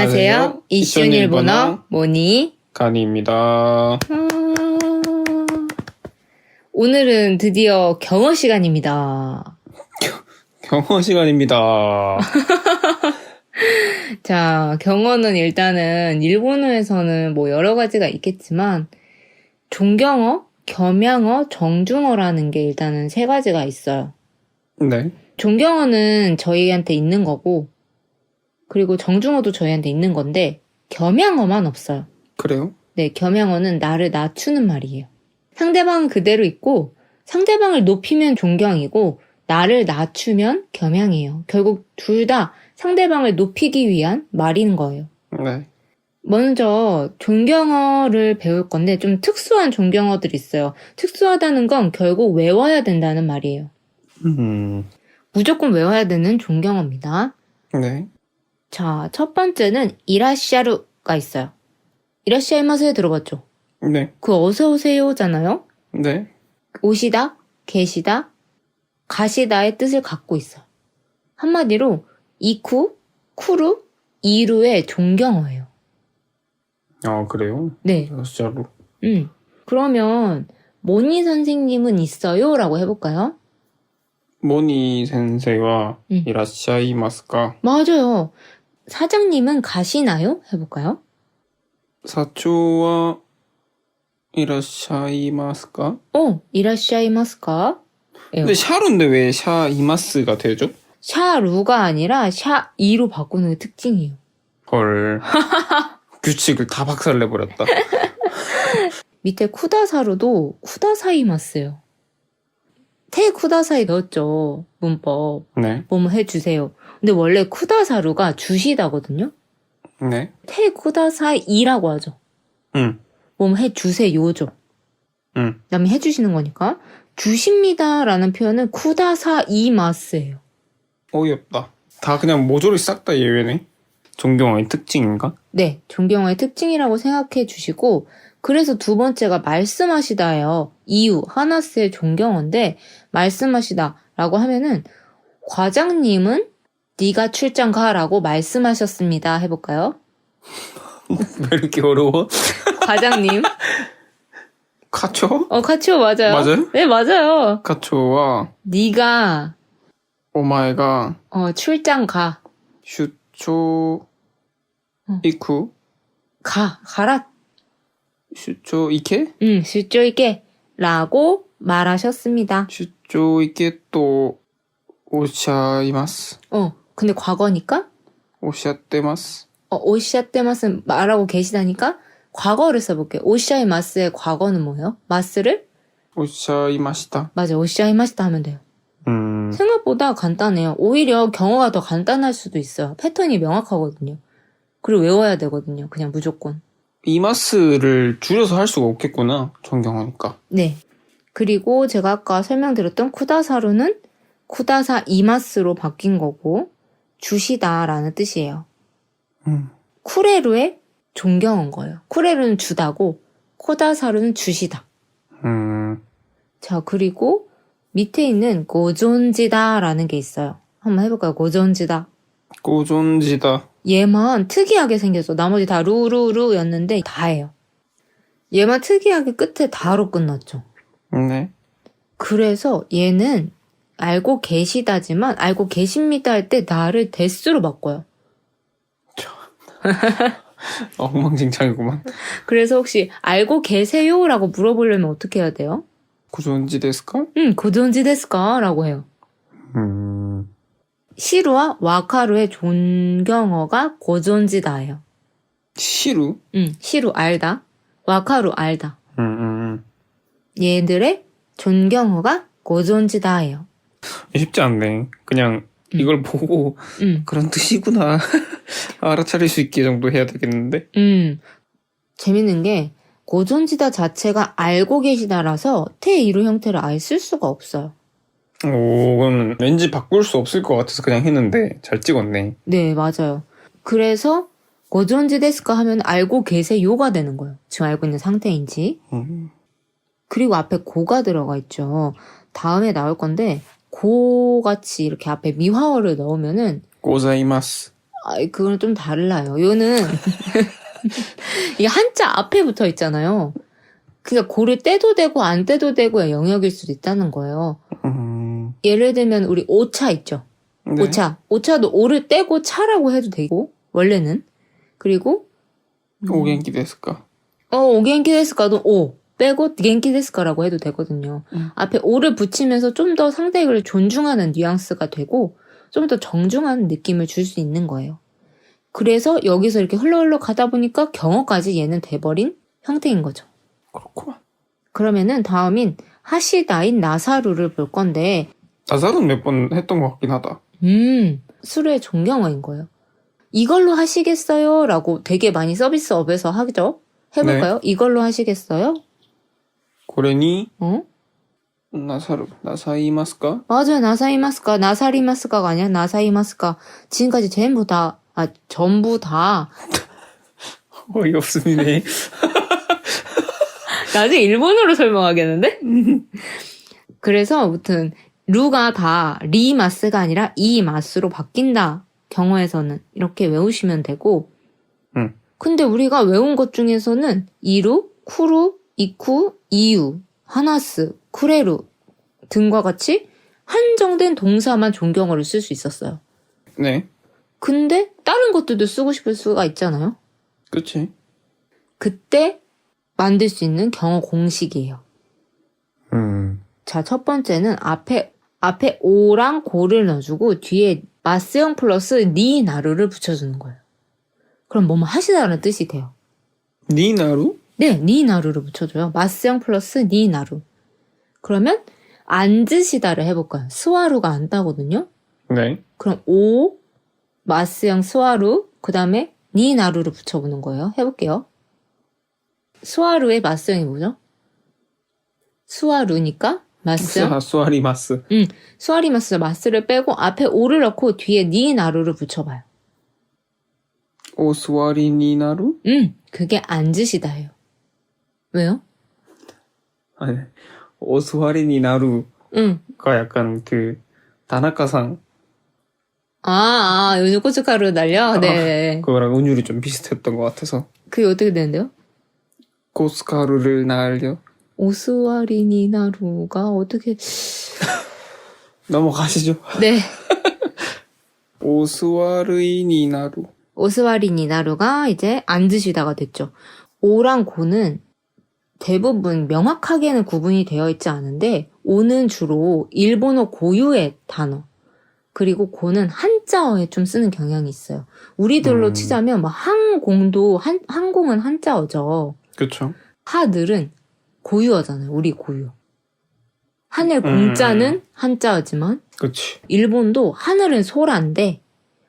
안녕하세요. 이슈 일본어 모니 간이입니다. 오늘은 드디어 경어 시간입니다. 경어 시간입니다. 자, 경어는 일단은 일본어에서는 뭐 여러 가지가 있겠지만 종경어, 겸양어, 정중어라는 게 일단은 세 가지가 있어요. 네. 종경어는 저희한테 있는 거고 그리고 정중어도 저희한테 있는 건데 겸양어만 없어요. 그래요? 네, 겸양어는 나를 낮추는 말이에요. 상대방은 그대로 있고 상대방을 높이면 존경이고 나를 낮추면 겸양이에요. 결국 둘 다 상대방을 높이기 위한 말인 거예요. 네. 먼저 존경어를 배울 건데 좀 특수한 존경어들이 있어요. 특수하다는 건 결국 외워야 된다는 말이에요. 무조건 외워야 되는 존경어입니다. 네. 자, 첫 번째는 이라시아루가 있어요. 이라시아이마스 들어봤죠? 네. 그 어서 오세요잖아요. 네. 오시다, 계시다, 가시다의 뜻을 갖고 있어요. 한마디로 이쿠, 쿠루, 이루의 존경어예요. 아, 그래요? 네. 진짜로. 그러면 모니 선생님은 있어요? 라고 해볼까요? 모니 센세와 이라시아이마스까? 맞아요. 사장님은 가시나요? 해볼까요? 사초와 이라시아이마스까? 이라시아이마스까? 근데 샤루인데 왜 샤이마스가 되죠? 샤루가 아니라 샤이로 바꾸는 게 특징이에요. 헐. 규칙을 다 박살내버렸다. 밑에 쿠다사루도 쿠다사이마스예요. 테 쿠다사이 넣었죠. 문법. 네. 뭐뭐 해주세요. 근데 원래 쿠다사루가 주시다거든요. 네. 테 쿠다사이라고 하죠. 뭐뭐 해주세요죠. 그다음에 해주시는 거니까 주십니다라는 표현은 쿠다사이마스예요. 어이없다. 다 그냥 모조리 싹 다 예외네. 존경어의 특징인가? 네, 존경어의 특징이라고 생각해 주시고 그래서 두 번째가 말씀하시다예요. 이유, 하나스의 존경어인데 말씀하시다라고 하면은 과장님은 네가 출장 가라고 말씀하셨습니다. 해볼까요? 왜 이렇게 어려워? 과장님. 카초? 카치오 맞아요. 맞아요? 네, 맞아요. 카초와 네가 오마에가 출장 가. 슈초 이쿠 가라. 슈초 이케? 실조 있게 라고 말하셨습니다. 슈초 이케 또 오샤이마스. 근데 과거니까? 오샤테마스. 오시아테마스 말하고 계시다니까? 과거를 써볼게요. 오시아이마스의 과거는 뭐예요? 마스를? 오샤이마시다. 맞아요. 오시아이마시다 하면 돼요. 생각보다 간단해요. 오히려 경어가 더 간단할 수도 있어요. 패턴이 명확하거든요. 그리고 외워야 되거든요. 그냥 무조건. 이마스를 줄여서 할 수가 없겠구나. 존경하니까. 네. 그리고 제가 아까 설명드렸던 쿠다사루는 쿠다사 이마스로 바뀐 거고 주시다라는 뜻이에요. 쿠레루의 존경한 거예요. 쿠레루는 주다고 쿠다사루는 주시다. 자, 그리고 밑에 있는 고존지다라는 게 있어요. 한번 해볼까요? 고존지다. 고존지다. 얘만 특이하게 생겼어. 나머지 다 루루루였는데 다예요. 얘만 특이하게 끝에 다로 끝났죠. 네. 그래서 얘는 알고 계시다지만 알고 계십니다 할 때 나를 대수로 바꿔요. 엉망진창이구만. 그래서 혹시 알고 계세요라고 물어보려면 어떻게 해야 돼요? 고존지 데스까? 고존지 데스까? 라고 해요. 시루와 와카루의 존경어가 고존지다예요. 시루? 시루 알다. 와카루 알다. 얘들의 존경어가 고존지다예요. 쉽지 않네. 그냥 이걸 보고 그런 뜻이구나 알아차릴 수 있게 정도 해야 되겠는데. 재밌는 게 고존지다 자체가 알고 계시다라서 태2로 형태를 아예 쓸 수가 없어요. 그럼 왠지 바꿀 수 없을 것 같아서 그냥 했는데 잘 찍었네. 네, 맞아요. 그래서 고존지 데스까 하면 알고 계세요가 되는 거예요. 지금 알고 있는 상태인지. 그리고 앞에 고가 들어가 있죠. 다음에 나올 건데 고같이 이렇게 앞에 미화어를 넣으면은 고자이마스. 그건 좀 달라요. 이거는 이 한자 앞에 붙어 있잖아요. 그러니까 고를 떼도 되고 안 떼도 되고의 영역일 수도 있다는 거예요. 예를 들면 우리 오차 있죠. 네. 오차도 오를 떼고 차라고 해도 되고 원래는. 그리고 오겐키 데스까? 오겐키 데스까도 오 빼고 겐키 데스까라고 해도 되거든요. 앞에 오를 붙이면서 좀 더 상대를 존중하는 뉘앙스가 되고 좀 더 정중한 느낌을 줄 수 있는 거예요. 그래서 여기서 이렇게 흘러 가다 보니까 경어까지 얘는 돼버린 형태인 거죠. 그렇구만. 그러면은 다음인 하시다인 나사루를 볼 건데 나사루는 몇 번 했던 것 같긴 하다. 수루의 존경어인 거예요. 이걸로 하시겠어요? 라고 되게 많이 서비스업에서 하죠. 해볼까요? 네. 이걸로 하시겠어요? 고래니 나사루 나사이마스까? 맞아요. 나사이마스까? 나사리마스까가 아니야. 나사이마스까? 지금까지 전부 다 어이없습니다. 나중에 일본어로 설명하겠는데? 그래서 아무튼 루가 다 리마스가 아니라 이마스로 바뀐다. 경어에서는 이렇게 외우시면 되고 근데 우리가 외운 것 중에서는 이루, 쿠루, 이쿠, 이유, 하나스, 쿠레루 등과 같이 한정된 동사만 존경어를 쓸 수 있었어요. 네. 근데 다른 것들도 쓰고 싶을 수가 있잖아요. 그치. 그때 만들 수 있는 경어 공식이에요. 자, 첫 번째는 앞에 오랑 고를 넣어주고 뒤에 마스형 플러스 니 나루를 붙여주는 거예요. 그럼 뭐뭐 하시다라는 뜻이 돼요. 니나루? 네, 니 나루를 붙여줘요. 마스형 플러스 니 나루. 그러면 앉으시다를 해볼까요? 스와루가 앉다거든요. 네. 그럼 오 마스형 스와루 그 다음에 니 나루를 붙여보는 거예요. 해볼게요. 스와루의 마스형이 뭐죠? 스와루니까 마스형. 스와리마스. 스와리마스 마스를 빼고 앞에 오를 넣고 뒤에 니 나루를 붙여봐요. 오 스와리 니나루? 그게 앉으시다예요. 왜요? 아니, 오 스와리 니나루가 약간 다나카상. 요즘 고춧가루 날려? 네. 그거랑 운율이 좀 비슷했던 것 같아서. 그게 어떻게 되는데요? 고춧가루를 날려. 오스와리니 나루가 어떻게 넘어가시죠. 네. 오스와르이 니나루. 오스와리니 나루가 이제 앉으시다가 됐죠. 오랑 고는 대부분 명확하게는 구분이 되어 있지 않은데 오는 주로 일본어 고유의 단어 그리고 고는 한자어에 좀 쓰는 경향이 있어요. 우리들로 치자면 뭐 항공도 항공은 한자어죠. 그쵸. 하늘은 고유어잖아요. 우리 고유. 하늘 공자는 한자어지만 그치. 일본도 하늘은 소라인데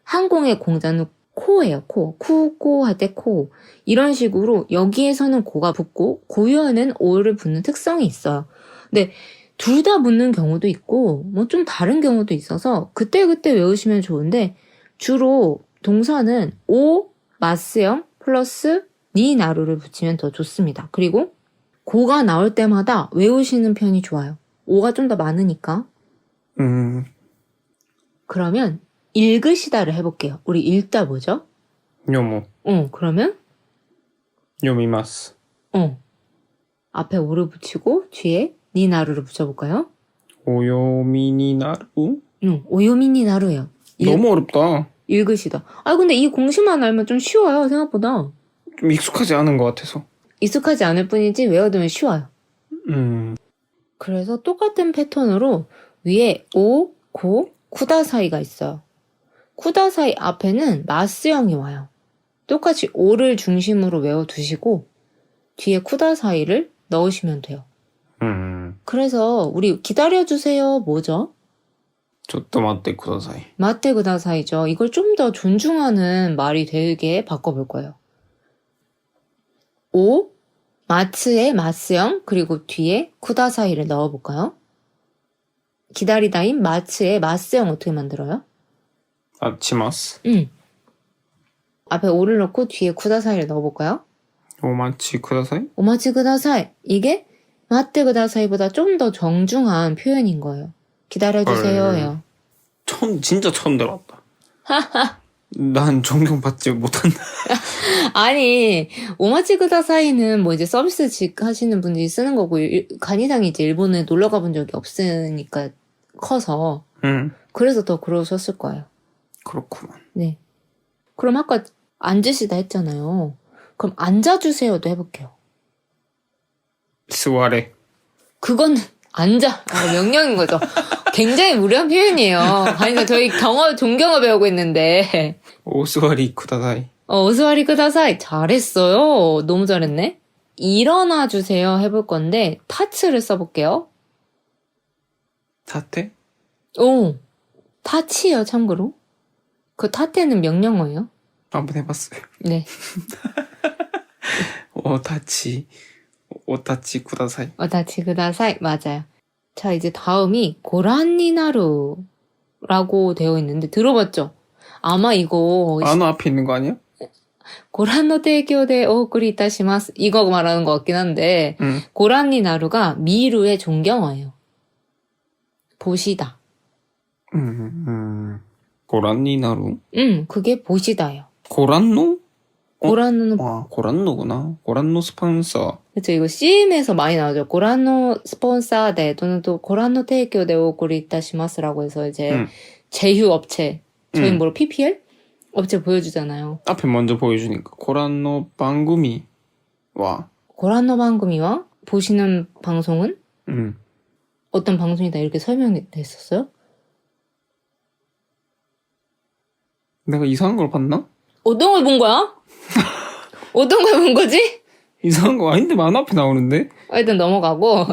항공의 공자는 코예요. 코. 쿠고 할 때 코. 이런 식으로 여기에서는 고가 붙고 고유어는 오를 붙는 특성이 있어요. 근데 둘 다 붙는 경우도 있고 뭐 좀 다른 경우도 있어서 그때그때 외우시면 좋은데 주로 동사는 오 마스형 플러스 니 나루를 붙이면 더 좋습니다. 그리고 고가 나올 때마다 외우시는 편이 좋아요. 오가 좀 더 많으니까. 그러면 읽으시다를 해볼게요. 우리 읽다 뭐죠? 요모. 그러면 요미마스. 앞에 오를 붙이고 뒤에 니 나루를 붙여볼까요? 오요미 니나루? 오요미 니 나루예요. 너무 어렵다. 읽으시다. 근데 이 공식만 알면 좀 쉬워요. 생각보다. 좀 익숙하지 않은 것 같아서. 익숙하지 않을 뿐이지 외워두면 쉬워요. 그래서 똑같은 패턴으로 위에 오, 고, 쿠다 사이가 있어요. 쿠다 사이 앞에는 마스형이 와요. 똑같이 오를 중심으로 외워두시고 뒤에 쿠다 사이를 넣으시면 돼요. 그래서 우리 기다려주세요 뭐죠? 저또 맞대 쿠다사이. 마테 쿠다 사이죠. 이걸 좀 더 존중하는 말이 되게 바꿔볼 거예요. 오, 마츠의 마스형 그리고 뒤에 쿠다 사이를 넣어볼까요? 기다리다인 마츠의 마스형 어떻게 만들어요? 아치마스. 앞에 오를 넣고 뒤에 쿠다 사이를 넣어볼까요? 오마치 쿠다사이? 오마치 쿠다사이. 이게 마테 쿠다 사이보다 좀 더 정중한 표현인 거예요. 기다려주세요 해요. 진짜 처음 들었다. 난 존경받지 못한다. 아니, 오마치 구다사이는 뭐 이제 서비스 하시는 분들이 쓰는 거고, 간이상이 이제 일본에 놀러 가본 적이 없으니까 커서. 그래서 더 그러셨을 거예요. 그렇구만. 네. 그럼 아까 앉으시다 했잖아요. 그럼 앉아주세요도 해볼게요. 스와레. 그건 앉아. 명령인 거죠. 굉장히 무례한 표현이에요. 아니, 저희 존경어 배우고 있는데. 오스와리 쿠다사이. 오스와리 쿠다사이. 잘했어요. 너무 잘했네. 일어나 주세요 해볼 건데, 타츠를 써볼게요. 타테? 오, 타치요, 참고로. 그 타테는 명령어예요. 한번 해봤어요. 네. 오타치 쿠다사이. 오타치 쿠다사이. 맞아요. 자, 이제 다음이 고란니나루라고 되어 있는데 들어봤죠? 아마 이거 아노 앞에 있는 거 아니야? 고란노 테이kyōで 오쿠리 이타시마스 이거 말하는 것 같긴 한데 고란니나루가 미루의 존경어예요. 보시다. 고란니나루? 그게 보시다예요. 고란노? 고란노는 고란노구나. 고란노 스폰서. 그렇죠. 이거 CM에서 많이 나오죠. 고란노 스폰사데 또는 또 고란노 테이kyōで 오쿠리 이타시마스라고 해서 이제 제휴 업체 저희 뭐로 PPL? 업체 보여주잖아요. 앞에 먼저 보여주니까 고란노 방구미와 고란노 방구미와 보시는 방송은 어떤 방송이다 이렇게 설명이 돼 있었어요? 내가 이상한 걸 봤나? 어떤 걸 본 거야? 어떤 걸 본 거지? 이상한 거 아닌데 만 앞에 나오는데? 일단 넘어가고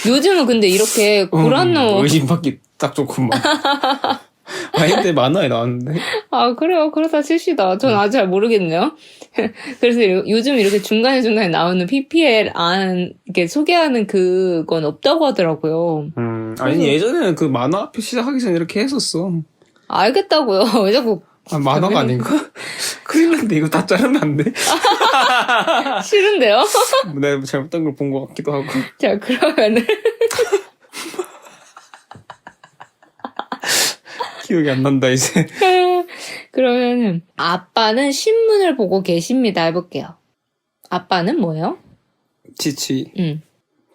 요즘은 근데 이렇게 고란노 의심받기 딱 좋구만. 아닌데 만화에 나왔는데? 아 그래요? 그러다 칩시다. 전 아직 잘 모르겠네요. 그래서 요즘 이렇게 중간에 나오는 PPL 이렇게 소개하는 그건 없다고 하더라고요. 아니 예전에는 그 만화 앞에 시작하기 전에 이렇게 했었어. 알겠다고요. 왜 자꾸 만화가 아닌가? 큰일 났는데 이거 다 자르면 안 돼? 싫은데요? 내가 잘못된 걸 본 것 같기도 하고. 자, 그러면은. 기억이 안 난다, 이제. 그러면은, 아빠는 신문을 보고 계십니다. 해볼게요. 아빠는 뭐예요? 치치.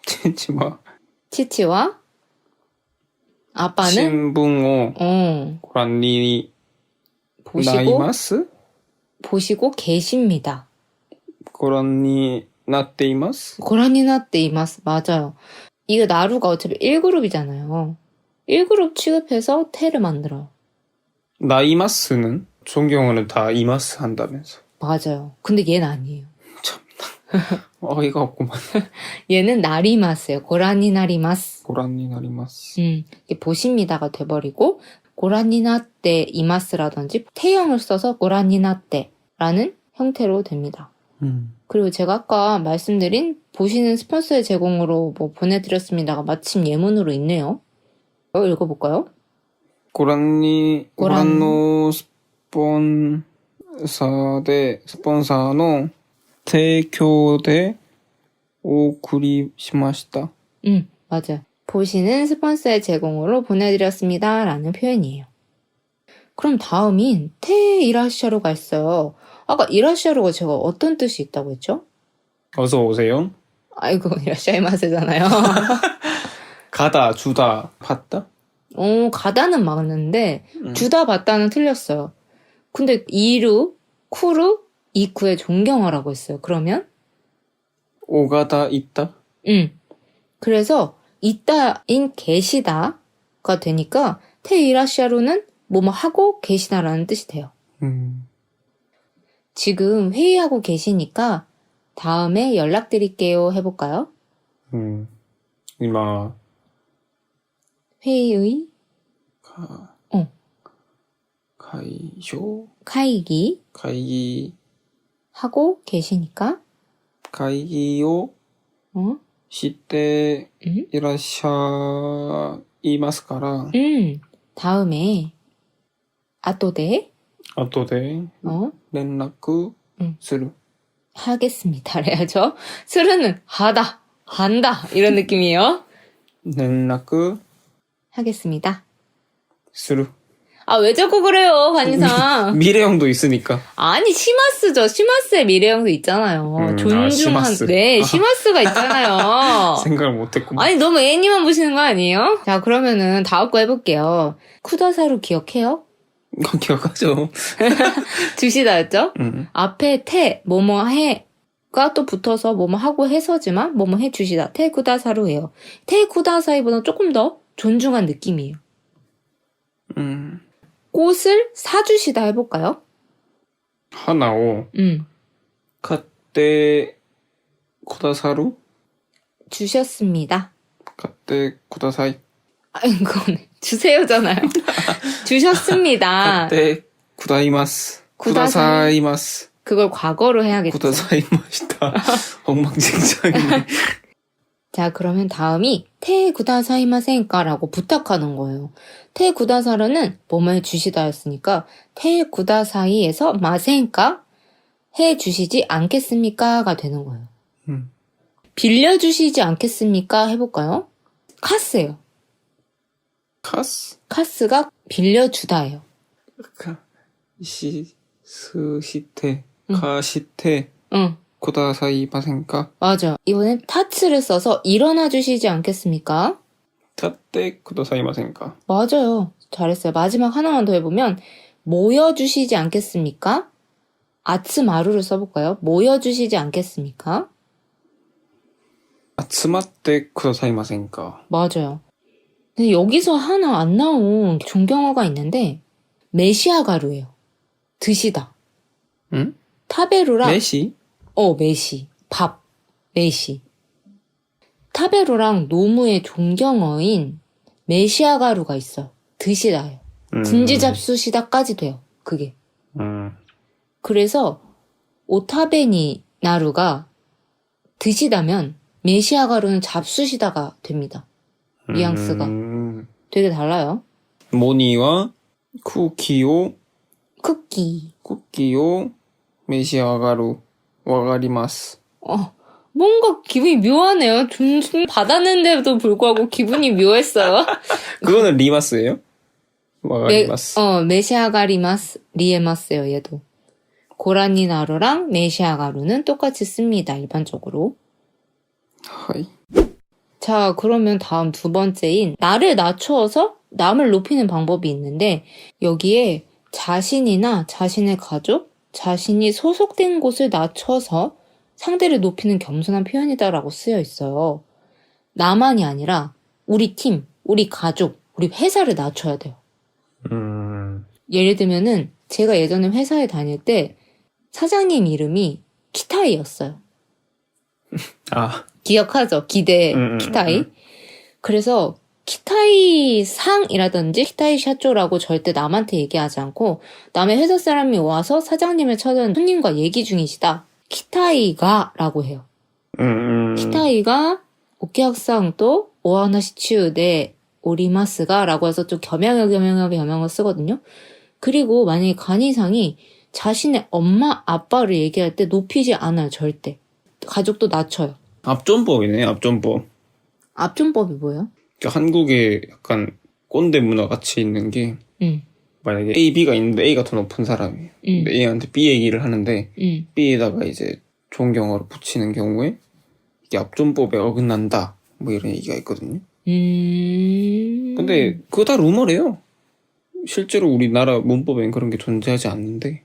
치치와. 치치와? 아빠는? 신붕오. 고란니. 나이마스? 보시고 계십니다. 고란니 나떼이마스? 고란니 나떼이마스. 맞아요. 이거 나루가 어차피 1그룹이잖아요. 1그룹 취급해서 테를 만들어요. 나이마스는? 존경어는 다 이마스 한다면서. 맞아요. 근데 얘는 아니에요. 참나. 어이가 없구만. 얘는 나리마스예요. 고란니 나리마스. 고란니 나리마스. 이게 보십니다가 돼버리고 고란니 나떼 이마스라든지 태형을 써서 고란니 나떼라는 형태로 됩니다. 그리고 제가 아까 말씀드린 보시는 스폰서의 제공으로 뭐 보내드렸습니다가 마침 예문으로 있네요. 읽어볼까요? 고란노 스폰사의提供で 오쿠리시마시다. 맞아요. 보시는 스폰서의 제공으로 보내드렸습니다. 라는 표현이에요. 그럼 다음인 테 이라시아로가 있어요. 아까 이라시아로가 제가 어떤 뜻이 있다고 했죠? 어서 오세요. 아이고, 이라시아이마세잖아요. 가다, 주다, 받다? 가다는 맞는데 주다 받다는 틀렸어요. 근데 이루, 쿠루, 이쿠의 존경어라고 했어요. 그러면? 오가다, 있다? 그래서 있다인 계시다가 되니까 테이라시아로는 뭐뭐 하고 계시다라는 뜻이 돼요. 지금 회의하고 계시니까 다음에 연락드릴게요 해볼까요? 이마 회의 가이쇼会議 하고 계시니까 会議をしていらっしゃいますから 다음에 아또데 後で連絡する 하겠습니다. 그래야죠. 스르는 하다, 한다 이런 느낌이에요. 連絡 하겠습니다. する 아, 왜 자꾸 그래요, 관이상. 미래형도 있으니까. 아니, 시마스죠. 시마스의 미래형도 있잖아요. 존중한, 시마스. 네, 시마스가 있잖아요. 생각을 못했구만. 아니, 너무 애니만 보시는 거 아니에요? 자, 그러면은 다음 거 해볼게요. 쿠다사루 기억해요? 이건 기억하죠. 주시다였죠? 앞에 테, 뭐뭐 해가 또 붙어서 뭐뭐 하고 해서지만 뭐뭐 해 주시다. 테 쿠다사루예요. 테 쿠다사이보다 조금 더 존중한 느낌이에요. 꽃을 사주시다 해볼까요? 하나오. 가떼 쿠다사루? 주셨습니다. 가떼 쿠다사이. 이건 주세요잖아요. 주셨습니다. 가떼 쿠다이마스. 쿠다사이마스. 그걸 과거로 해야겠죠. 쿠다사이마시다. 엉망진창이네. 자, 그러면 다음이 테 구다사이마센까라고 부탁하는 거예요. 테 구다사르는 뭐뭐 해주시다였으니까 테 구다사이에서 마센까 해주시지 않겠습니까가 되는 거예요. 빌려주시지 않겠습니까 해볼까요? 카스예요. 카스? 카스가 빌려주다예요. 스시테, 카시테, 쿠다사이 마센까? 맞아. 이번엔 타츠를 써서 일어나 주시지 않겠습니까? 타떼 쿠다사이 마센까? 맞아요. 잘했어요. 마지막 하나만 더 해보면 모여주시지 않겠습니까? 아츠마루를 써볼까요? 모여주시지 않겠습니까? 아츠마떼 쿠다사이 마센까? 맞아요. 근데 여기서 하나 안 나온 존경어가 있는데 메시아가루예요. 드시다. 응? 타베루랑 메시? 메시. 밥. 메시. 타베루랑 노무의 존경어인 메시아가루가 있어요. 드시다예요. 진지잡수시다까지 돼요. 그게. 그래서 오타베니 나루가 드시다면 메시아가루는 잡수시다가 됩니다. 뉘앙스가. 되게 달라요. 모니와 쿠키오 쿠키. 메시아가루 와가리마스. 뭔가 기분이 묘하네요. 존중 받았는데도 불구하고 기분이 묘했어요. 그거는 리마스예요? 와가리마스. 메시아가리마스, 리에마스예요, 얘도. 고라니 나루랑 메시아가루는 똑같이 씁니다, 일반적으로. 하이. 자, 그러면 다음 두 번째인 나를 낮추어서 남을 높이는 방법이 있는데 여기에 자신이나 자신의 가족, 자신이 소속된 곳을 낮춰서 상대를 높이는 겸손한 표현이다라고 쓰여 있어요. 나만이 아니라 우리 팀, 우리 가족, 우리 회사를 낮춰야 돼요. 예를 들면은 제가 예전에 회사에 다닐 때 사장님 이름이 키타이였어요. 기억하죠? 기대 키타이. 그래서 키타이 상이라든지 키타이 샤쪼라고 절대 남한테 얘기하지 않고 남의 회사 사람이 와서 사장님을 찾은 손님과 얘기 중이시다. 키타이가 라고 해요. 키타이가 오케학상 또 오하나시추 네 오리마스가 라고 해서 좀 겸양을 쓰거든요. 그리고 만약에 간이상이 자신의 엄마, 아빠를 얘기할 때 높이지 않아요. 절대. 가족도 낮춰요. 앞존법이네, 앞존법. 앞존법이 뭐예요? 그러니까 한국에 약간 꼰대 문화 같이 있는 게 만약에 A, B가 있는데 A가 더 높은 사람이에요. 근데 A한테 B 얘기를 하는데 B에다가 이제 존경어를 붙이는 경우에 이게 앞존법에 어긋난다 뭐 이런 얘기가 있거든요. 근데 그거 다 루머래요. 실제로 우리나라 문법엔 그런 게 존재하지 않는데.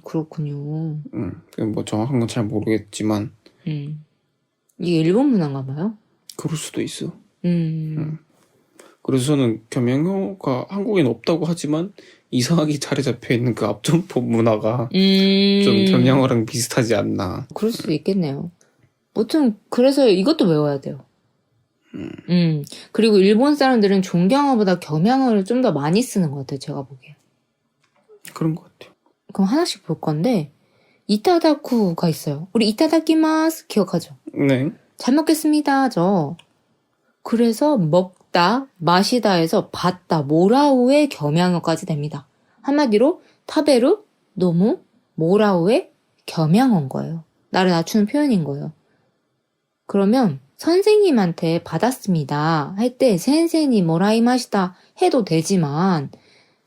그렇군요. 뭐 정확한 건 잘 모르겠지만. 이게 일본 문화인가 봐요? 그럴 수도 있어. 그래서 저는 겸양어가 한국엔 없다고 하지만 이상하게 자리 잡혀 있는 그 앞존법 문화가 좀 겸양어랑 비슷하지 않나. 그럴 수도 있겠네요. 보통 그래서 이것도 외워야 돼요. 그리고 일본 사람들은 존경어보다 겸양어를 좀 더 많이 쓰는 것 같아요. 제가 보기에. 그런 것 같아요. 그럼 하나씩 볼 건데 이타다쿠가 있어요. 우리 이타다키마스 기억하죠? 네. 잘 먹겠습니다죠. 그래서 먹다, 마시다에서 받다, 모라우의 겸양어까지 됩니다. 한마디로 타베루, 노무, 모라우의 겸양어인 거예요. 나를 낮추는 표현인 거예요. 그러면 선생님한테 받았습니다 할 때 센세니 모라이마시다 해도 되지만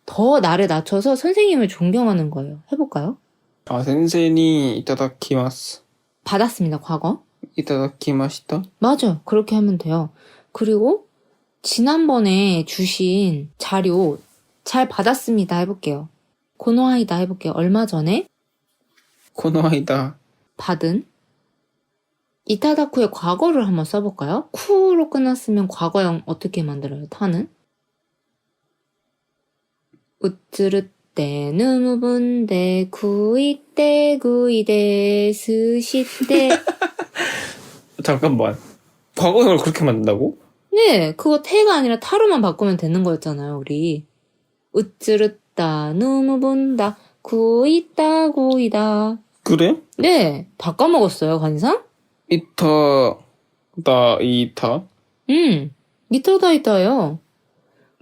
더 나를 낮춰서 선생님을 존경하는 거예요. 해볼까요? 아, 센세니 이타다키마스. 받았습니다, 과거. 이타다키마시타? 맞아요. 그렇게 하면 돼요. 그리고 지난번에 주신 자료 잘 받았습니다 해볼게요. 고노하이다 해볼게요. 얼마 전에 코노아이다. 받은 이타다쿠의 과거를 한번 써볼까요? 쿠로 끝났으면 과거형 어떻게 만들어요? 타는? 우츠르 때 누무분데 구이때 구이데 스시때 잠깐만. 과거형을 그렇게 만든다고? 네, 그거 태가 아니라 타로만 바꾸면 되는 거였잖아요, 우리. 우츠르따 누무분다 구이따 구이다. 그래? 네, 다 까먹었어요, 간이상? 이타. 이타다이타요.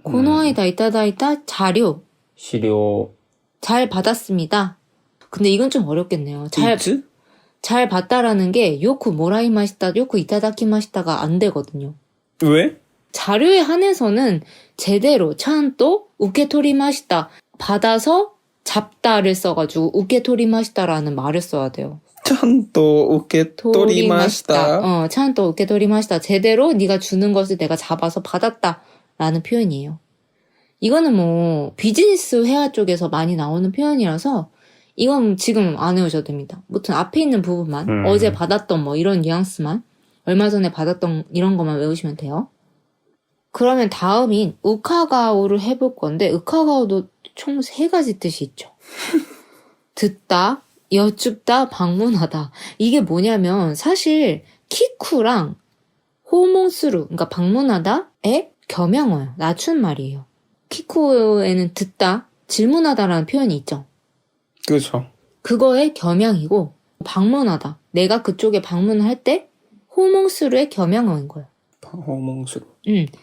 고노아이다 이타다이타 자료. 시료. 잘 받았습니다. 근데 이건 좀 어렵겠네요. 이츠? 잘 봤다라는 게 요쿠 모라이마시다, 요쿠 이타다키마시다가 안 되거든요. 왜? 자료에 한해서는 제대로 찬또 우케토리마시다 받아서 잡다를 써가지고 우케토리마시다라는 말을 써야 돼요. 찬또 우케토리마시다. 찬또 우케토리마시다. 제대로 네가 주는 것을 내가 잡아서 받았다라는 표현이에요. 이거는 뭐 비즈니스 회화 쪽에서 많이 나오는 표현이라서 이건 지금 안 외우셔도 됩니다. 무튼 앞에 있는 부분만 어제 받았던 뭐 이런 뉘앙스만 얼마 전에 받았던 이런 것만 외우시면 돼요. 그러면 다음인 우카가오를 해볼 건데 우카가오도 총 3가지 뜻이 있죠. 듣다, 여쭙다, 방문하다. 이게 뭐냐면 사실 키쿠랑 호몽스루, 그러니까 방문하다의 겸양어예요. 낮춘 말이에요. 키쿠에는 듣다, 질문하다라는 표현이 있죠. 그렇죠. 그거의 겸양이고 방문하다. 내가 그쪽에 방문을 할 때 호몽스루의 겸양어인 거예요. 호몽스루.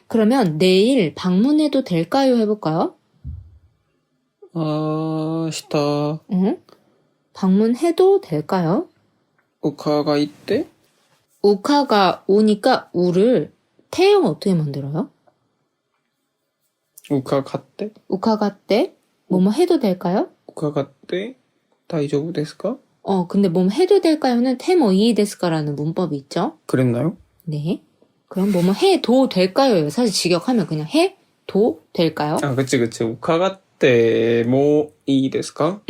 그러면 내일 방문해도 될까요? 해볼까요? 시타. 방문해도 될까요? 우카가 이때? 우카가 오니까 우를 태형 어떻게 만들어요? 우카가 때? 우카가 때 뭐뭐 해도 될까요? 우카가 때? 다이조부 데스까? 근데 뭐뭐 해도 될까요는 테모 이 데스까라는 문법이 있죠? 그랬나요? 네. 그럼 뭐뭐 해도 될까요? 사실 직역하면 그냥 해도 될까요? 아, 그치. 우카가 때, 뭐, 이 데스까?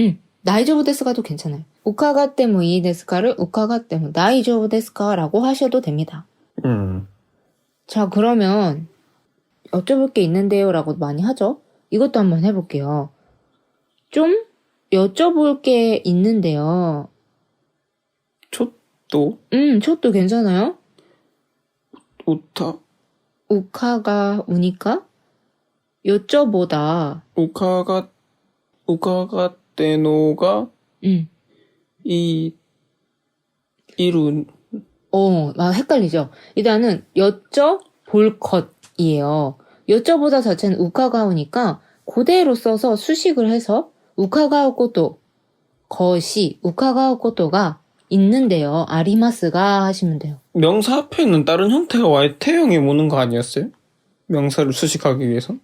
나이조부 데스까도 괜찮아요. 우카가 때 뭐 이 데스까를 우카가 때 뭐 나이조부 데스까라고 하셔도 됩니다. 자, 그러면 여쭤볼 게 있는데요 라고 많이 하죠? 이것도 한번 해볼게요. 좀 여쭤볼 게 있는데요. 촛도? 촛도 괜찮아요? 우타? 우카가 우니까 여쭤보다. 우카가 때노가 이룬. 헷갈리죠? 일단은 여쭤볼 것이에요. 여쭤보다 자체는 우카가오니까 그대로 써서 수식을 해서 우카가오 것도 것이 우카가오 것도가 있는데요. 아리마스가 하시면 돼요. 명사 앞에 있는 다른 형태가 와야 태형이 오는 거 아니었어요? 명사를 수식하기 위해서?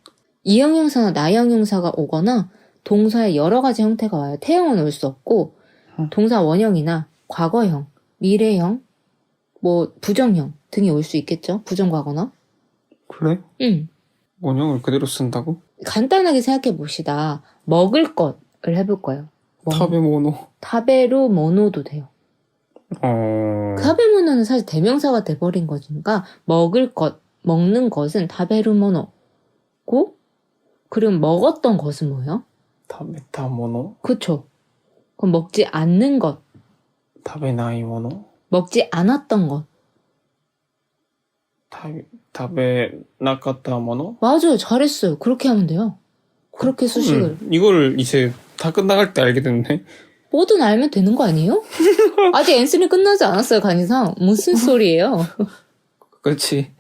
이형용사나 나형용사가 오거나 동사의 여러 가지 형태가 와요. 태형은 올 수 없고 동사 원형이나 과거형, 미래형, 뭐 부정형 등이 올 수 있겠죠. 부정과거나. 그래? 원형을 그대로 쓴다고? 간단하게 생각해 봅시다. 먹을 것을 해볼 거예요. 타베모노. 타베루 모노도 돼요. 타베모노는 사실 대명사가 돼버린 거니까 먹을 것, 먹는 것은 타베루 모노고 그럼 먹었던 것은 뭐예요? 타베타모노. 그쵸. 그럼 먹지 않는 것. 타베나이모노. 먹지 않았던 것. 타베나카타모노. 맞아요. 잘했어요. 그렇게 하면 돼요. 그렇게 수식을. 이거를 이제 다 끝나갈 때 알게 됐네. 뭐든 알면 되는 거 아니에요? 아직 엔스는 끝나지 않았어요, 간이상. 무슨 소리예요? 그렇지.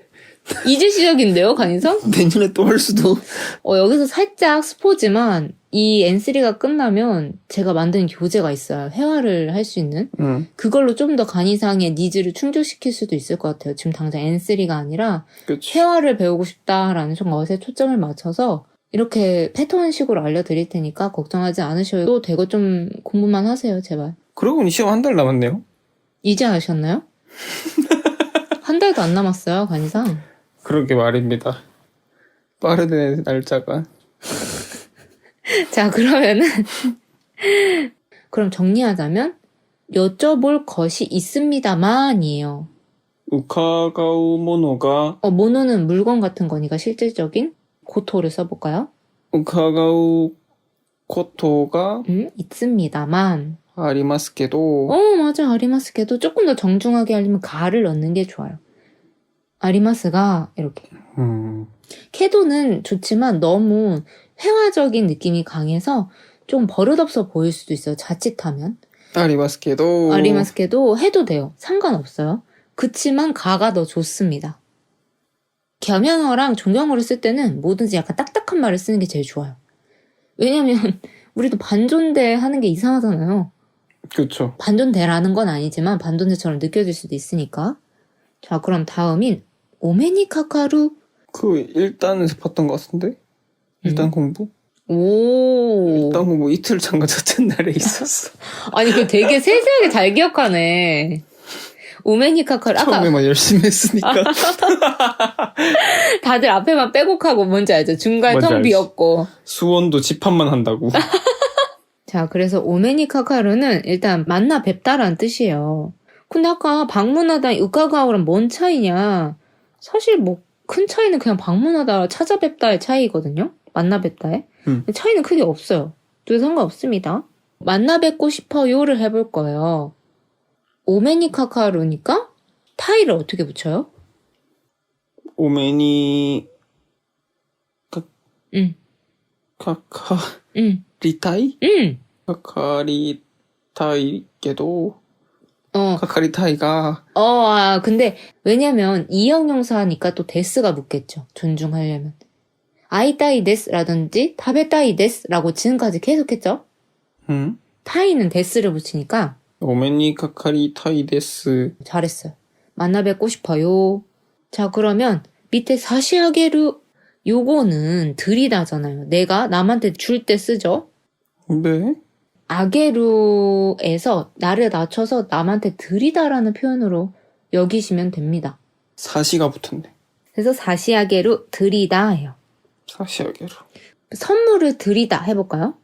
이제 시작인데요, 간이상? 내년에 또 할 수도. 여기서 살짝 스포지만 이 N3가 끝나면 제가 만든 교재가 있어요. 회화를 할 수 있는. 그걸로 좀 더 간이상의 니즈를 충족시킬 수도 있을 것 같아요. 지금 당장 N3가 아니라 그치. 회화를 배우고 싶다라는 것에 초점을 맞춰서 이렇게 패턴식으로 알려드릴 테니까 걱정하지 않으셔도 되고 좀 공부만 하세요, 제발. 그러고 보니 시험 한 달 남았네요. 이제 아셨나요? 한 달도 안 남았어요, 간이상. 그러게 말입니다. 빠르네, 날짜가. 자, 그러면은 그럼 정리하자면 여쭤볼 것이 있습니다만이에요. 우카가우 모노가 모노는 물건 같은 거니까 실질적인 고토를 써볼까요? 우카가우 코토가 있습니다만. 아리마스케도 맞아. 아리마스케도 조금 더 정중하게 하려면 가를 넣는 게 좋아요. 아리마스가 이렇게. 케도는 좋지만 너무 회화적인 느낌이 강해서 좀 버릇없어 보일 수도 있어요. 자칫하면. 아리마스케도 해도 돼요. 상관없어요. 그치만 가가 더 좋습니다. 겸양어랑 존경어를 쓸 때는 뭐든지 약간 딱딱한 말을 쓰는 게 제일 좋아요. 왜냐면 우리도 반존대 하는 게 이상하잖아요. 그렇죠. 반존대라는 건 아니지만 반존대처럼 느껴질 수도 있으니까. 자, 그럼 다음인 오메니 카카루. 그 1단에서 봤던 것 같은데? 1단 공부? 오. 1단 공부 이틀 잠깐 첫날에 있었어. 아니, 그 되게 세세하게 잘 기억하네. 오메니 카카루. 아까 처음에만 열심히 했으니까. 다들 앞에만 빼곡하고 뭔지 알죠? 중간에 뭔지 텅 알지. 비었고. 수원도 집합만 한다고. 자, 그래서 오메니 카카루는 일단 만나 뵙다라는 뜻이에요. 근데 아까 방문하다 으카가오랑 뭔 차이냐? 사실 뭐 큰 차이는 그냥 방문하다 찾아뵙다의 차이거든요. 만나 뵙다의. 차이는 크게 없어요. 둘 상관없습니다. 만나 뵙고 싶어요를 해볼 거예요. 오메니 카카루니까 타이를 어떻게 붙여요? 오메니 응. 카카리타이? 응. 카카리타이게도 어. 카카리타이가 근데 왜냐면 이형용사니까 또 데스가 붙겠죠. 존중하려면. 아이따이 데스라든지 타베따이 데스라고 지금까지 계속했죠. 타이는 데스를 붙이니까 오메니 카카리타이 데스. 잘했어요. 만나 뵙고 싶어요. 자, 그러면 밑에 사시아게루 요거는 들이다잖아요. 내가 남한테 줄 때 쓰죠. 네. 아게루에서 나를 낮춰서 남한테 들이다라는 표현으로 여기시면 됩니다. 사시가 붙었네. 그래서 사시아게루 들이다 해요. 사시아게로. 선물을 들이다 해볼까요?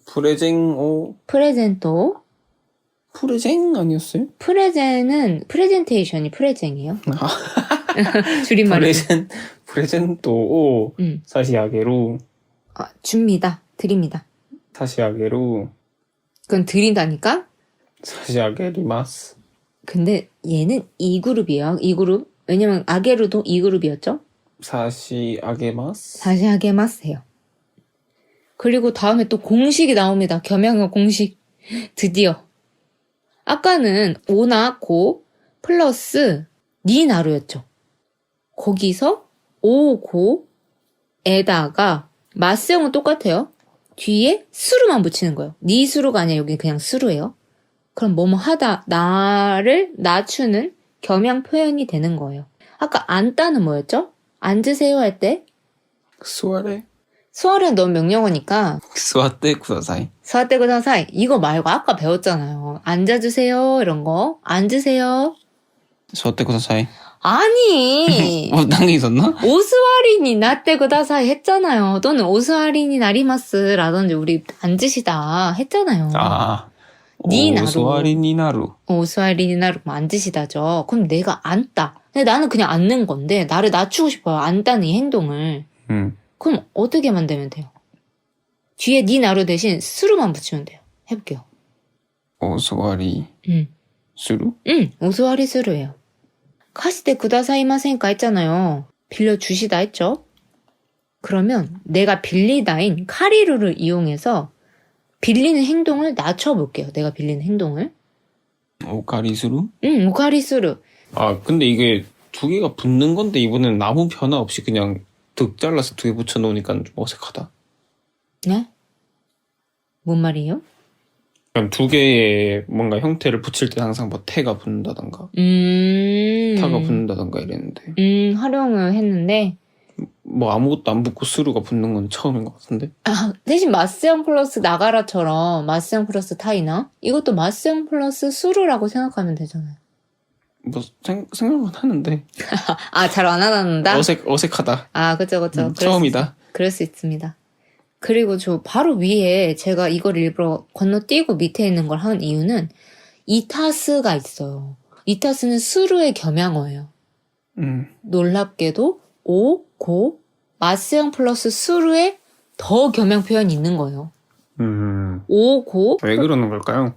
프레젠토. 프레쟁 아니었어요? 프레젠은 프레젠테이션이 프레젠이에요. 줄임말이. 프레젠토 사시아게로. 줍니다. 드립니다. 사시아게로. 그건 드린다니까? 사시아게리마스. 근데 얘는 2그룹이에요. 2그룹. 왜냐면 아게루도 2그룹이었죠? 사시아게마스. 사시아게마스 해요. 그리고 다음에 또 공식이 나옵니다. 겸양어 공식. 드디어. 아까는 오나 고 플러스 니나루였죠. 거기서 오고에다가 마스형은 똑같아요. 뒤에 수루만 붙이는 거예요. 니 수루가 아니라 여기 그냥 수루예요. 그럼 뭐뭐 하다 나를 낮추는 겸양 표현이 되는 거예요. 아까 앉다는 뭐였죠? 앉으세요 할 때 수아레는 너무 명령어니까 스와떼 쿠다사이. 수아떼 구다사이 이거 말고 아까 배웠잖아요. 앉아주세요 이런 거. 앉으세요. 스와떼 쿠다사이. 아니 딴 게 있었나? 오스와리니 나떼 구다사이 했잖아요. 또는 오스와리니 나리마스라든지 우리 앉으시다 했잖아요. 니나루. 오스와리니나루. 오스와리니 나루 앉으시다죠. 그럼 내가 앉다. 근데 나는 그냥 앉는 건데 나를 낮추고 싶어요. 앉다는 이 행동을. 그럼 어떻게 만들면 돼요? 뒤에 니나루 대신 수루만 붙이면 돼요. 해볼게요. 오스와리 수루? 오스와리 수루예요. 카시테 구다사이마센까 했잖아요. 빌려주시다 했죠? 그러면 내가 빌리다인 카리루를 이용해서 빌리는 행동을 낮춰볼게요. 내가 빌리는 행동을. 오카리수루? 오카리수루. 근데 이게 두 개가 붙는 건데 이번에는 아무 변화 없이 그냥 득 잘라서 두 개 붙여놓으니까 좀 어색하다. 네? 뭔 말이에요? 그럼 두 개의 뭔가 형태를 붙일 때 항상 뭐 태가 붙는다던가 타가 붙는다던가 이랬는데 활용을 했는데 뭐 아무것도 안 붙고 스루가 붙는 건 처음인 것 같은데. 대신 마스형 플러스 나가라처럼 마스형 플러스 타이나 이것도 마스형 플러스 수루라고 생각하면 되잖아요. 뭐 생각은 하는데. 잘 안 하는다? 어색하다. 그쵸. 처음이다. 그럴 수 있습니다. 그리고 저 바로 위에 제가 이걸 일부러 건너뛰고 밑에 있는 걸 한 이유는 이타스가 있어요. 이타스는 수루의 겸양어예요. 놀랍게도 오, 고, 마스형 플러스 수루에 더 겸양 표현이 있는 거예요. 오, 고. 왜 그러는 걸까요?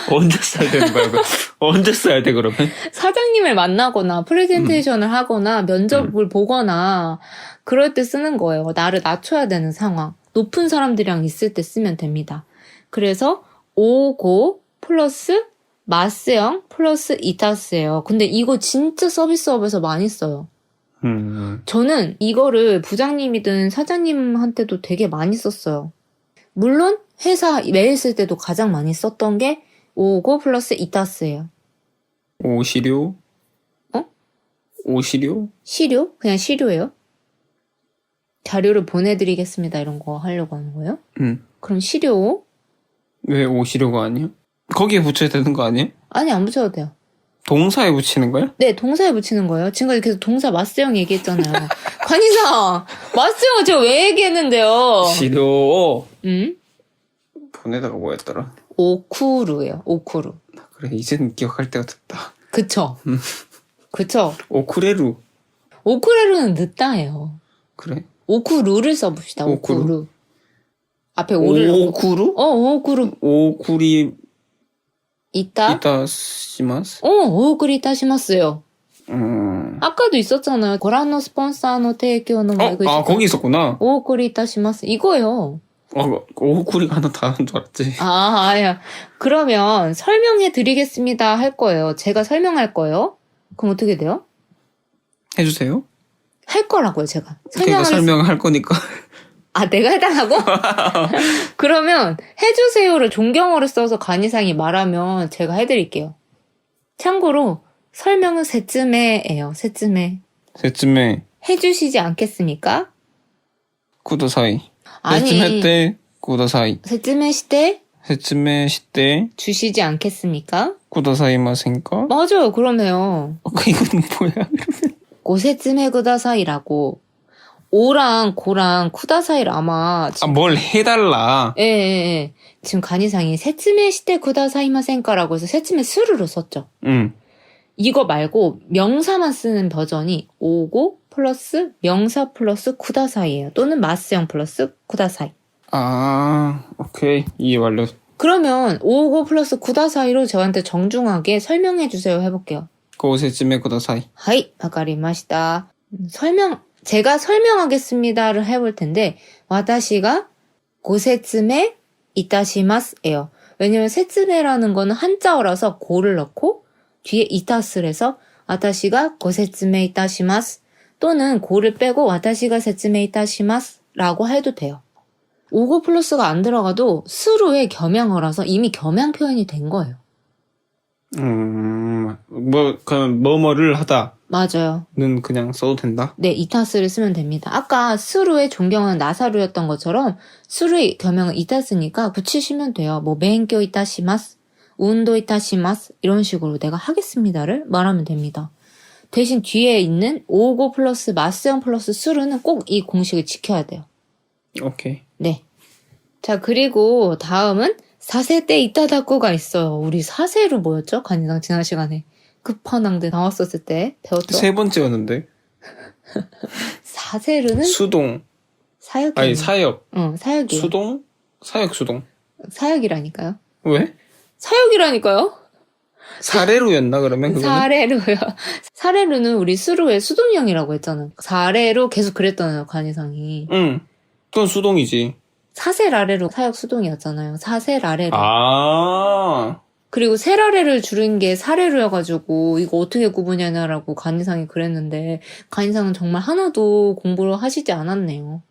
언제 써야 되는 거야? 언제 써야 돼 그러면? 사장님을 만나거나 프레젠테이션을 하거나 면접을 보거나 그럴 때 쓰는 거예요. 나를 낮춰야 되는 상황. 높은 사람들이랑 있을 때 쓰면 됩니다. 그래서 오고 플러스 마스형 플러스 이타스예요. 근데 이거 진짜 서비스업에서 많이 써요. 저는 이거를 부장님이든 사장님한테도 되게 많이 썼어요. 물론 회사 메일 쓸 때도 가장 많이 썼던 게 오고 플러스 이타스예요. 오시료? 오시료? 시료? 그냥 시료예요? 자료를 보내드리겠습니다. 이런 거 하려고 하는 거예요? 그럼 시료? 왜 오시료가 아니야? 거기에 붙여야 되는 거 아니에요? 아니, 안 붙여도 돼요. 동사에 붙이는 거야? 네, 동사에 붙이는 거예요. 지금까지 계속 동사 마스형 얘기했잖아요. 관이상! 마스형을 제가 왜 얘기했는데요? 시료. 응? 보내다가 뭐였더라? 오쿠루예요. 오쿠루. 그래, 이제는 기억할 때가 됐다. 그쵸? 그쵸? 오쿠레루. 오쿠레루는 늦다예요. 그래? 오쿠루를 써봅시다. 오쿠루. 오쿠루. 앞에 오를 넣고. 오쿠루? 오쿠루. 오쿠리 이따? 이타시마스? 오쿠리 이타시마스요. 아까도 있었잖아요. 고란노 스폰사노 테이크노 거기 있었구나. 오쿠리 이타시마스. 이거요. 오쿠리가 하나 다 한 줄 알았지. 아야. 그러면 설명해 드리겠습니다 할 거예요. 제가 설명할 거예요. 그럼 어떻게 돼요? 해주세요. 할 거라고요, 제가. 그러니까 설명할 거니까. 내가 해달라고? 그러면 해주세요를 존경어를 써서 간이상이 말하면 제가 해드릴게요. 참고로 설명은 셋쯤에예요. 셋쯤에. 해주시지 않겠습니까? 쿠도사이. 아니. 셋쯤에 쿠도사이. 셋쯤에 시대? 주시지 않겠습니까? 쿠도사이마센까? 맞아요. 그러네요. 이건 뭐야? 그러면. 고세쯤에 쿠다사이라고. 오랑 고랑 쿠다사이를 아마 뭘 해달라. 예. 지금 간이상이 세츠메 시대 쿠다사이마센까라고 해서 세츠메 스루로 썼죠. 이거 말고 명사만 쓰는 버전이 오고 플러스 명사 플러스 쿠다사이예요. 또는 마스형 플러스 쿠다사이. 오케이. 이해 완료. 그러면 오고 플러스 쿠다사이로 저한테 정중하게 설명해 주세요 해볼게요. 고세츠메 쿠다사이. 하이, 와카리마시다. 제가 설명하겠습니다를 해볼 텐데, 와다시가 고세츠메 이타시마스예요. 왜냐면 세츠메라는 거는 한자어라서 고를 넣고 뒤에 이타스를 해서 와다시가 고세츠메 이타시마스 또는 고를 빼고 와다시가 세츠메 이타시마스라고 해도 돼요. 오고 플러스가 안 들어가도 스루의 겸양어라서 이미 겸양 표현이 된 거예요. 그럼 뭐뭐를 하다. 맞아요. 는 그냥 써도 된다? 네, 이타스를 쓰면 됩니다. 아까 스루의 존경은 나사루였던 것처럼 스루의 겸양은 이타스니까 붙이시면 돼요. 멘교 이타시마스, 운도 이타시마스 이런 식으로 내가 하겠습니다를 말하면 됩니다. 대신 뒤에 있는 오고 플러스 마스형 플러스 스루는 꼭 이 공식을 지켜야 돼요. 오케이. 네. 자, 그리고 다음은 사세 때 이타다코가 있어요. 우리 사세로 뭐였죠? 간이상 지난 시간에. 급한왕대 나왔었을 때 배웠죠? 3번째였는데. 사세르는? 수동. 사역. 사역. 사역이요. 수동? 사역 수동. 사역이라니까요. 왜? 사역이라니까요. 사레루였나 그러면 그거는? 사레루요. 사레루는 우리 수루의 수동형이라고 했잖아요. 사레루 계속 그랬잖아요, 간이상이. 응. 그건 수동이지. 사세라레로 사역 수동이었잖아요. 사세라레로. 아. 그리고 세라레를 줄인 게 사레루여가지고 이거 어떻게 구분하냐라고 간이상이 그랬는데 간이상은 정말 하나도 공부를 하시지 않았네요.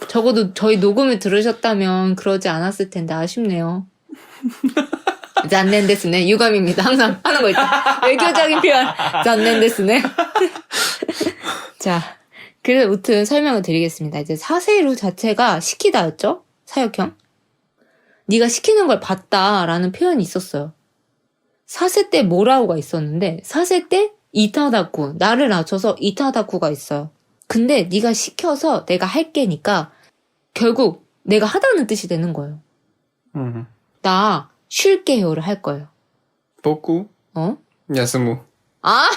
적어도 저희 녹음을 들으셨다면 그러지 않았을 텐데 아쉽네요. 잔넨 데스네. 유감입니다. 항상 하는 거 있죠. 외교적인 표현. 잔넨 데스네. 자, 그래서 무튼 설명을 드리겠습니다. 이제 사세루 자체가 시키다였죠? 사역형. 네가 시키는 걸 봤다라는 표현이 있었어요. 사세 때 뭐라고가 있었는데 사세 때 이타다쿠, 나를 낮춰서 이타다쿠가 있어요. 근데 네가 시켜서 내가 할게니까 결국 내가 하다는 뜻이 되는 거예요. 나 쉴게요를 할 거예요. 보쿠 야스무. 아!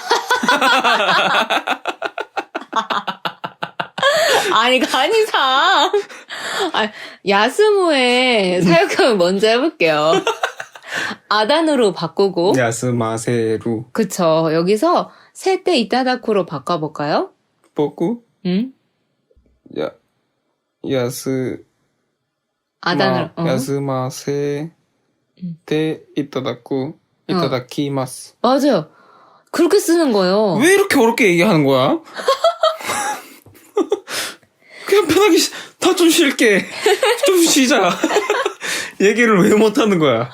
아니, 간이상. 야스무의 사역형을 먼저 해볼게요. 아단으로 바꾸고. 야스마세루. 그쵸. 여기서 세 때 이타다쿠로 바꿔볼까요? 보쿠 응? 야스 아단으로. 야스마세 때 이타다쿠 이타다키마스. 맞아요. 그렇게 쓰는 거예요. 왜 이렇게 어렵게 얘기하는 거야? 그냥 편하게 다 좀 쉴게. 좀 쉬자. 얘기를 왜 못하는 거야?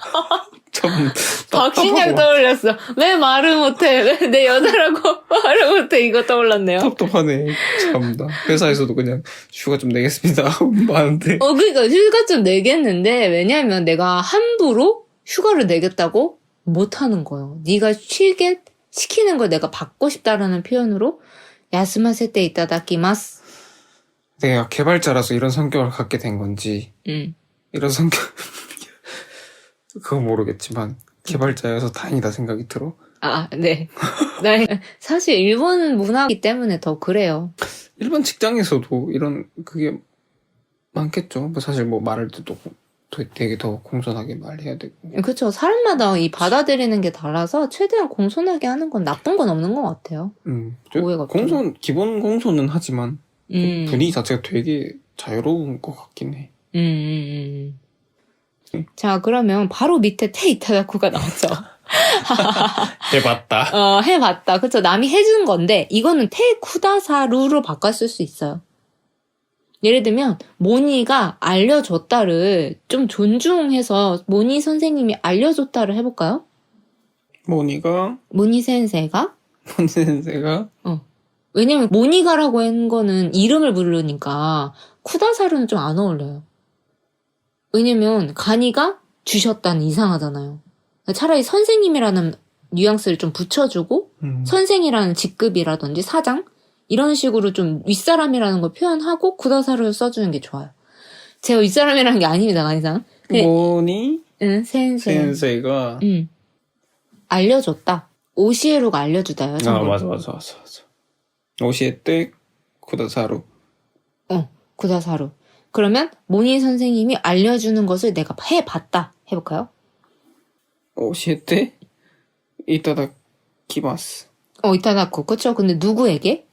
참 박신양 답답하고. 떠올렸어. 왜 말을 못해? 왜 내 여자라고 말을 못해? 이거 떠올랐네요. 답답하네. 참나. 회사에서도 그냥 휴가 좀 내겠습니다. 많은데. 그러니까 휴가 좀 내겠는데 왜냐면 내가 함부로 휴가를 내겠다고 못하는 거예요. 네가 쉬게 시키는 걸 내가 받고 싶다라는 표현으로 야스마세 때 이타다키마스. 내가 개발자라서 이런 성격을 갖게 된 건지 이런 성격 그건 모르겠지만 개발자여서 다행이다 생각이 들어. 네. 사실 일본 문화이기 때문에 더 그래요. 일반 직장에서도 이런 그게 많겠죠. 뭐 사실 뭐 말할 때도 되게 더 공손하게 말해야 되고. 그렇죠. 사람마다 이 받아들이는 게 달라서 최대한 공손하게 하는 건 나쁜 건 없는 것 같아요. 오해가 기본 공손은 하지만 분위기 자체가 되게 자유로운 것 같긴 해. 자, 그러면 바로 밑에 테 이타다쿠가 나왔죠. 해봤다. 해봤다. 그쵸. 남이 해준 건데, 이거는 테 쿠다사루로 바꿨을 수 있어요. 예를 들면, 모니가 알려줬다를 좀 존중해서 모니 선생님이 알려줬다를 해볼까요? 모니 센세가? 선생가? 왜냐면 모니가라고 한 거는 이름을 부르니까 쿠다사루는 좀 안 어울려요. 왜냐면 가니가 주셨다는 이상하잖아요. 차라리 선생님이라는 뉘앙스를 좀 붙여주고 선생이라는 직급이라든지 사장 이런 식으로 좀 윗사람이라는 걸 표현하고 쿠다사루를 써주는 게 좋아요. 제가 윗사람이라는 게 아닙니다, 가니상. 모니 센세가 알려줬다. 오시에루가 알려주다요. 맞아. 오시에 때 쿠다사루. 쿠다사루. 그러면 모니 선생님이 알려주는 것을 내가 해봤다. 해볼까요? 오시에 때 이타다키마스. 이타다쿠. 그쵸? 근데 누구에게?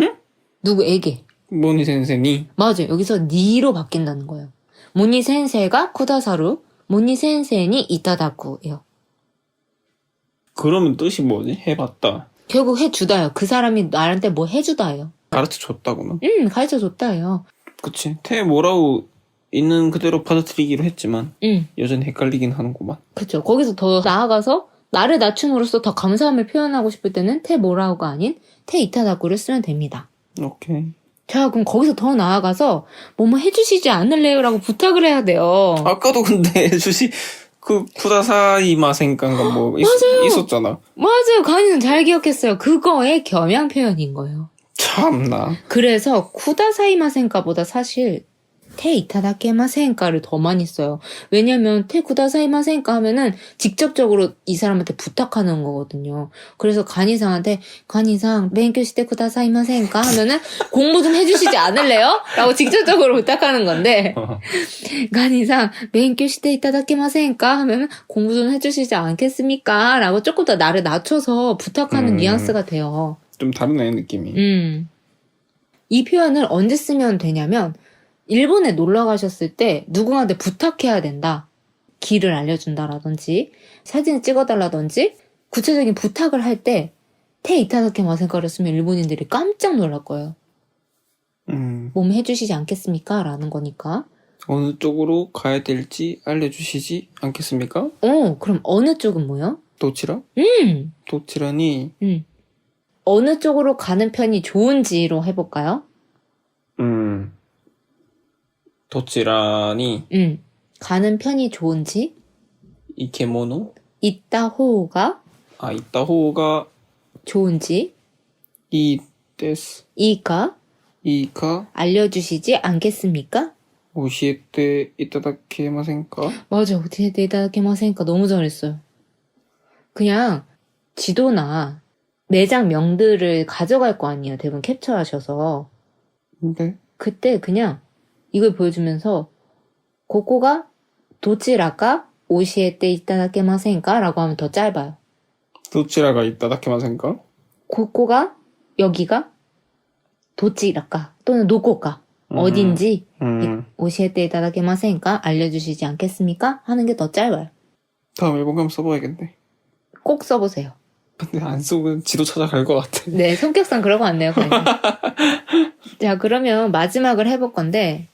응? 누구에게? 모니 센세니. 맞아요. 여기서 니로 바뀐다는 거예요. 모니 센세가 쿠다사루, 모니 센세니 이타다쿠예요. 그러면 뜻이 뭐지? 해봤다. 결국 해주다요. 그 사람이 나한테 뭐 해주다예요. 가르쳐줬다구나. 가르쳐줬다예요. 그치. 뭐라고 있는 그대로 받아들이기로 했지만 여전히 헷갈리긴 하는구만. 그쵸. 거기서 더 나아가서 나를 낮춤으로써 더 감사함을 표현하고 싶을 때는 테 뭐라고가 아닌 테 이타다쿠를 쓰면 됩니다. 오케이. 자, 그럼 거기서 더 나아가서 뭐뭐 해주시지 않을래요? 라고 부탁을 해야 돼요. 아까도 근데 그 쿠다사이마센간가 뭐 있었잖아. 맞아요. 간이는 잘 기억했어요. 그거의 겸양 표현인 거예요. 참나. 그래서 쿠다사이마센가보다 사실 테 이타다케마센가를 더 많이 써요. 왜냐면 테 쿠다사이마센가 하면은 직접적으로 이 사람한테 부탁하는 거거든요. 그래서 간이상한테 간이상 멘교시테 쿠다사이마센가 하면은 공부 좀 해주시지 않을래요? 라고 직접적으로 부탁하는 건데 간이상 멘교시테 이타다케마센가 하면은 공부 좀 해주시지 않겠습니까? 라고 조금 더 나를 낮춰서 부탁하는 뉘앙스가 돼요. 좀 다르네 느낌이. 이 표현을 언제 쓰면 되냐면 일본에 놀러 가셨을 때 누구한테 부탁해야 된다. 길을 알려준다라든지 사진을 찍어달라든지 구체적인 부탁을 할 때 테 이타다케마센가를 쓰면 일본인들이 깜짝 놀랄 거예요. 몸 해주시지 않겠습니까? 라는 거니까. 어느 쪽으로 가야 될지 알려주시지 않겠습니까? 그럼 어느 쪽은 뭐요? 도치라? 도치라니, 어느 쪽으로 가는 편이 좋은지로 해볼까요? 도치라니, 가는 편이 좋은지? 이케모노? 있다 호가 이따 호가, 좋은지? 이 데스. 이가 이가, 알려주시지 않겠습니까? 教えていただけませんか? 맞아. 어떻게 대답해마세니까 너무 잘했어요. 그냥 지도나 매장 명들을 가져갈 거 아니에요. 대부분 캡처하셔서. 네. 그때 그냥 이걸 보여주면서 고코가 도치라까 오시에테 이타다케마센까? 라고 하면 더 짧아요. 도치라가 이따다케마센까? 고코가 여기가 도치라까 또는 노코까 어딘지 오시에테 이타다케마센까? 알려주시지 않겠습니까? 하는 게 더 짧아요. 다음 앨범 한번 써봐야겠네. 꼭 써보세요. 근데 안 쓰면 지도 찾아갈 것 같아. 네, 성격상 그런 거 같네요. 자, 그러면 마지막을 해볼 건데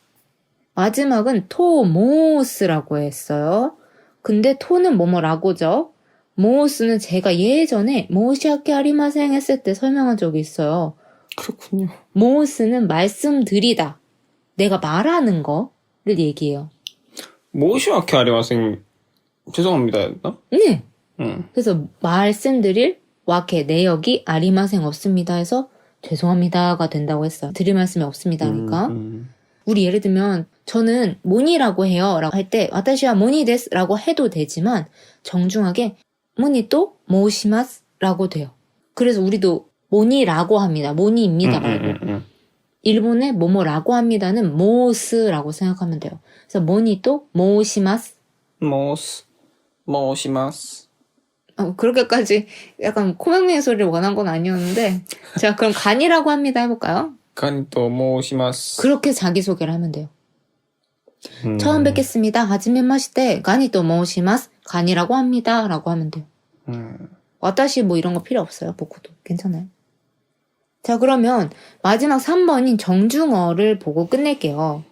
마지막은 토모스라고 했어요. 근데 토는 뭐뭐라고죠. 모스는 제가 예전에 모시아케 아리마생 했을 때 설명한 적이 있어요. 그렇군요. 모스는 말씀드리다. 내가 말하는 거를 얘기해요. 모시와케 아리마생 죄송합니다 했나? 네. 그래서 말씀드릴 와케 내역이 아리마생 없습니다 해서 죄송합니다가 된다고 했어요. 드릴 말씀이 없습니다 하니까. 우리 예를 들면 저는 모니라고 해요 라고 할 때 와타시와 모니 데스 라고 해도 되지만 정중하게 모니 또 모시마스 라고 돼요. 그래서 우리도 모니라고 합니다. 모니입니다 말고. 일본의 뭐뭐라고 합니다는 모스라고 생각하면 돼요. 그래서 모니 또 모시마스. 모시마스. 그렇게까지 약간 코맹맹이 소리를 원한 건 아니었는데 자 그럼 간이라고 합니다 해볼까요? 간이 또 모시마스. 그렇게 자기소개를 하면 돼요. 처음 뵙겠습니다. 하지메 마시테 간이 또 모시마스 간이라고 합니다 라고 하면 돼요. 와타시 뭐 이런 거 필요 없어요. 보고도 괜찮아요. 자 그러면 마지막 3번인 정중어를 보고 끝낼게요.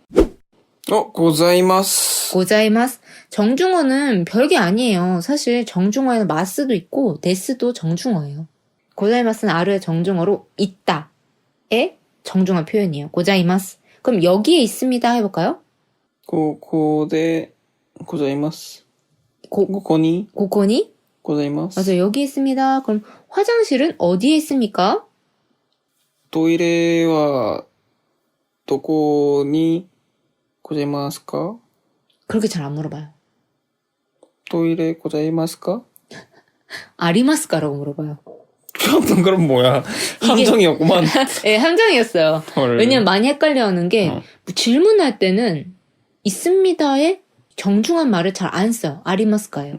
고자이마스. 고자이마스. 정중어는 별게 아니에요. 사실 정중어에는 마스도 있고 데스도 정중어예요. 고자이마스는 아르의 정중어로 있다의 정중어 표현이에요. 고자이마스. 그럼 여기에 있습니다 해볼까요? 고데 고자이마스. 고코니 고코니? 고자이마스. 맞아요. 여기 있습니다. 그럼 화장실은 어디에 있습니까? 토이레와 도코니 고자이마스까? 그렇게 잘 안 물어봐요. 토이레 고자이마스까? 아리마스까라고 물어봐요. 그럼 뭐야? 함정이었구만. 네, 함정이었어요. 왜냐면 많이 헷갈려하는 게 질문할 때는 있습니다에 정중한 말을 잘 안 써요. 아리마스까예요.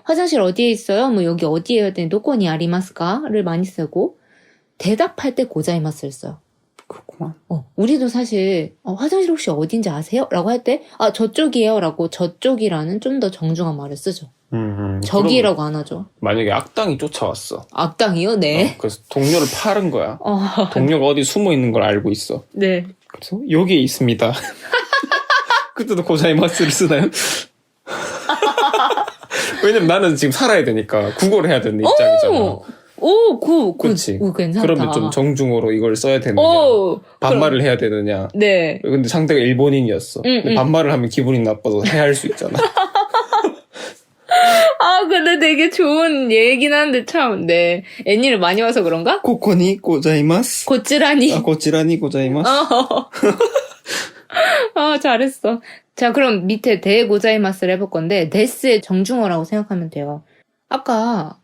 화장실 어디에 있어요? 뭐 여기 어디에 해야 되니 도코니 아리마스까를 많이 쓰고 대답할 때 고자이마스를 써요. 그렇구만. 우리도 사실 화장실 혹시 어딘지 아세요? 라고 할 때 저쪽이에요 라고 저쪽이라는 좀 더 정중한 말을 쓰죠. 저기라고 안 하죠. 만약에 악당이 쫓아왔어. 악당이요? 네. 그래서 동료를 파는 거야. 동료가 어디 숨어 있는 걸 알고 있어. 네. 그래서 여기에 있습니다. 그때도 고자이마스를 쓰나요? 왜냐면 나는 지금 살아야 되니까 국어를 해야 되는 입장이잖아. 그치. 괜찮다. 그러면 좀 정중어로 이걸 써야 되느냐. 반말을 해야 되느냐. 네. 근데 상대가 일본인이었어. 근데 반말을 하면 기분이 나빠서 해할 수 있잖아. 근데 되게 좋은 얘기긴 한데 참, 네. 애니를 많이 와서 그런가? 코코니 고자이마스. 고찌라니. 고찌라니 고자이마스. 잘했어. 자, 그럼 밑에 대 고자이마스를 해볼 건데, 데스의 정중어라고 생각하면 돼요. 아까,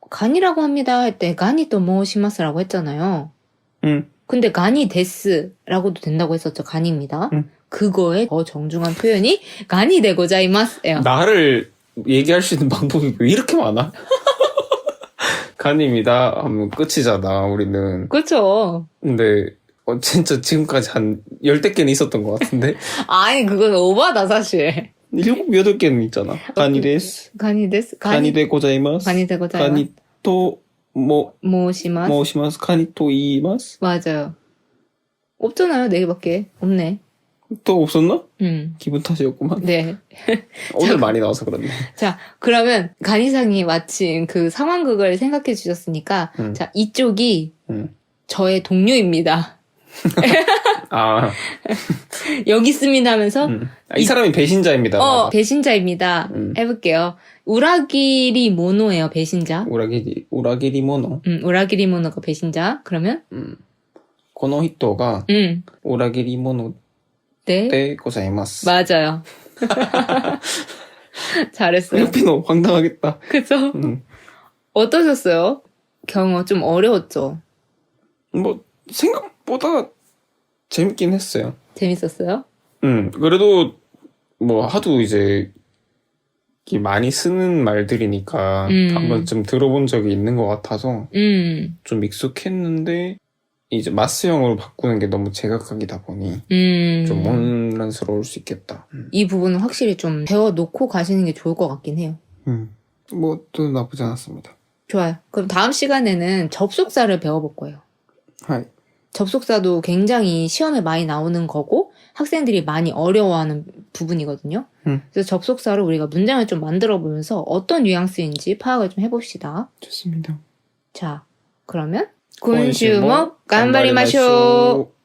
간이라고 합니다 할 때, 간이 또 모시마스라고 했잖아요. 근데 간이 데스라고도 된다고 했었죠. 간입니다. 그거에 더 정중한 표현이, 간이 데 고자이마스예요. 나를 얘기할 수 있는 방법이 왜 이렇게 많아? 간입니다 하면 끝이잖아, 우리는. 그렇죠. 근데, 진짜 지금까지 한 10대 개는 있었던 것 같은데? 아니, 그건 오바다, 사실. 7, 8개는 있잖아. 간이 데스. 간이 데스. 간이 데 고자이마스. 간이 데 고자이마스. 간이 또, 모시마스. 모시마스. 간이 또 이마스. 맞아요. 없잖아요, 4개밖에. 없네. 또 없었나? 기분 탓이었구만. 네. 오늘 많이 나와서 그렇네. 자, 그러면 간이상이 마침 그 상황극을 생각해 주셨으니까, 자, 이쪽이 저의 동료입니다. 아. 여기 있습니다 하면서, 이 사람이 배신자입니다. 맞아. 배신자입니다. 해볼게요. 우라기리 모노예요, 배신자. 우라기리 모노. 우라기리 모노가 배신자. 그러면? この人が 裏切り者 네. でございます. 맞아요. 잘했어요. 해피노 황당하겠다. 그죠? 어떠셨어요? 경어 좀 어려웠죠? 뭐 생각보다 재밌긴 했어요. 재밌었어요? 그래도 뭐 하도 이제 많이 쓰는 말들이니까 한 번쯤 들어본 적이 있는 것 같아서 좀 익숙했는데 이제 마스형으로 바꾸는 게 너무 제각각이다 보니 좀 혼란스러울 수 있겠다. 이 부분은 확실히 좀 배워놓고 가시는 게 좋을 것 같긴 해요. 뭐 또 나쁘지 않았습니다. 좋아요. 그럼 다음 시간에는 접속사를 배워볼 거예요. 하이. 접속사도 굉장히 시험에 많이 나오는 거고 학생들이 많이 어려워하는 부분이거든요. 그래서 접속사로 우리가 문장을 좀 만들어보면서 어떤 뉘앙스인지 파악을 좀 해봅시다. 좋습니다. 자, 그러면 今週も頑張りましょう